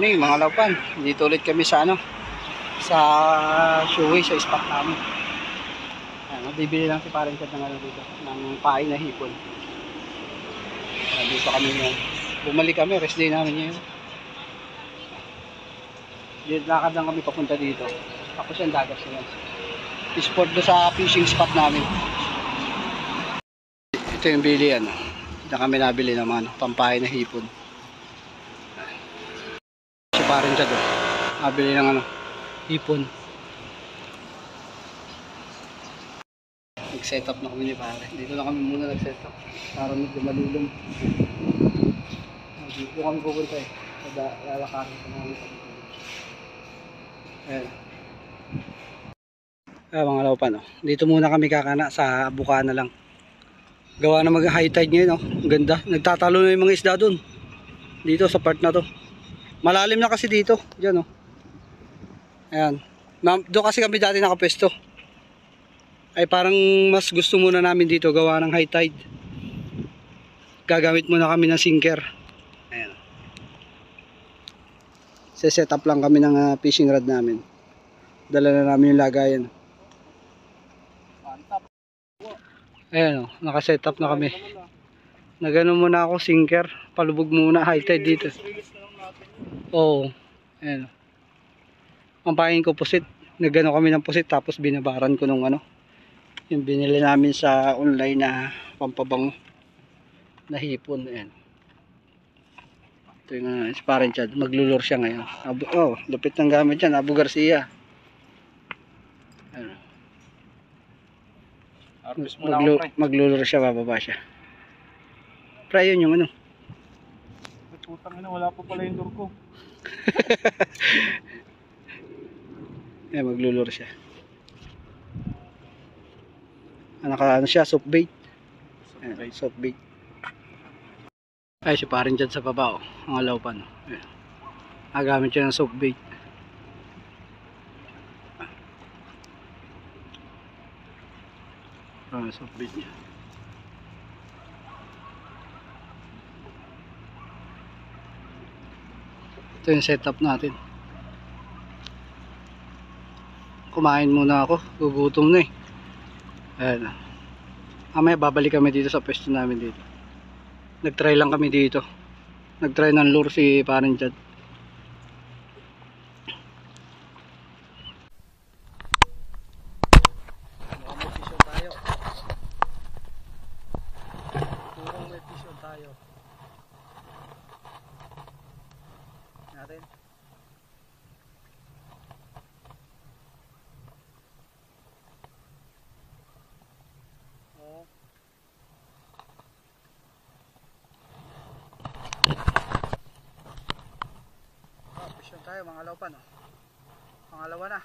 morning mga laupan. Dito ulit kami sa sa Shuway, sa spot namin. Bibili lang si parang kat ng dito, ng pain na hipon. Dito kami ngayon. Bumalik kami, rest day namin ngayon. Dito lakad lang kami papunta dito. Tapos yung dagat sila. Sport do sa fishing spot namin. Ito yung bilihan. Dito kami nabili ng mga pampain na hipon. Parang siya doon. Nabili ng hipon. Nag-set up na kami ni pare. Dito na kami muna nag-set up. Para medyo malulong. Dito kami pupunta eh. Lalakarin ko namin. Ayan. Mga laupan. Dito muna kami kakana sa Bukana lang. Gawa na mag-high tide ngayon. Ang ganda. Nagtatalo na yung mga isda doon. Dito sa part na to. Malalim na kasi dito. Diyan Ayan. Doon kasi kami dati nakapwesto. Ay parang mas gusto muna namin dito gawa ng high tide. Gagamit muna kami ng sinker. Ayan. Set up lang kami ng fishing rod namin. Dala na namin yung lagayan. Ayan naka-set up na kami. Nagano muna ako sinker. Palubog muna high tide dito. Oo. Ayan. Ang pahin ko pusit. Nagano kami ng pusit tapos binabaran ko nung yung binili namin sa online na pampabango na hipon. Ayan. Ito yung parang Chad. Maglulur siya ngayon. Lupit ng gamit yan. Abu Garcia. Ayan. Maglulur siya. Bababa siya. Pre yun yung Putang ina, wala pa pala yung door ko. Maglulur siya. Siya, soft bait. Soft bait. Ay, si parin dyan sa baba ang alawpan. Nagamit siya ng soft bait. Soft bait niya. Ito yung setup natin. Kumain muna ako. Gugutom na Ayan. Mamaya babalik kami dito sa pwesto namin dito. Nagtry lang kami dito. Nagtry ng lure si parang Chad. May fishon tayo. Purong may fishon tayo. Natin. Fishon tayo mga laupan. Pangalawa na.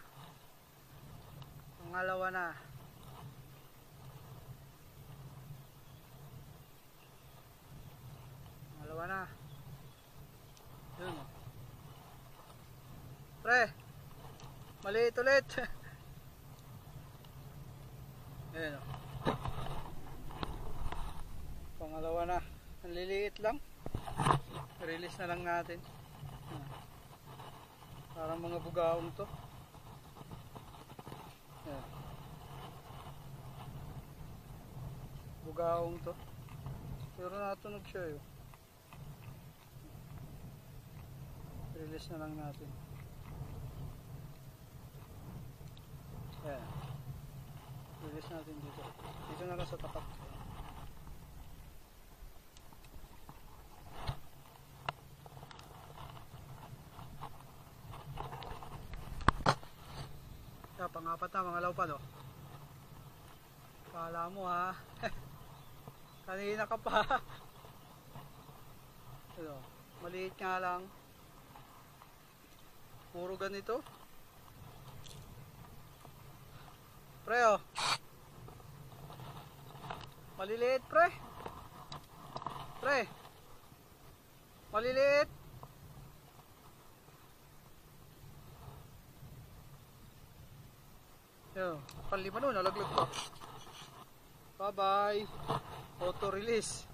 Pangalawa na. Pangalawa na. Yun Pre, maliit ulit. Ayan Pangalawa na. Ang liliit lang. Release na lang natin. Parang mga bugaong to. Ayan. Bugaong to. Pero natunog siya Release na lang natin. Ayan. Release natin dito. Dito na lang sa tapat. Pangapat na mga laupan Kala mo kanina ka pa. Maliit nga lang. Puro ganito. Pre maliliit pre. Pre maliliit. Panlima nun, nalaglag pa. Bye bye. Auto release.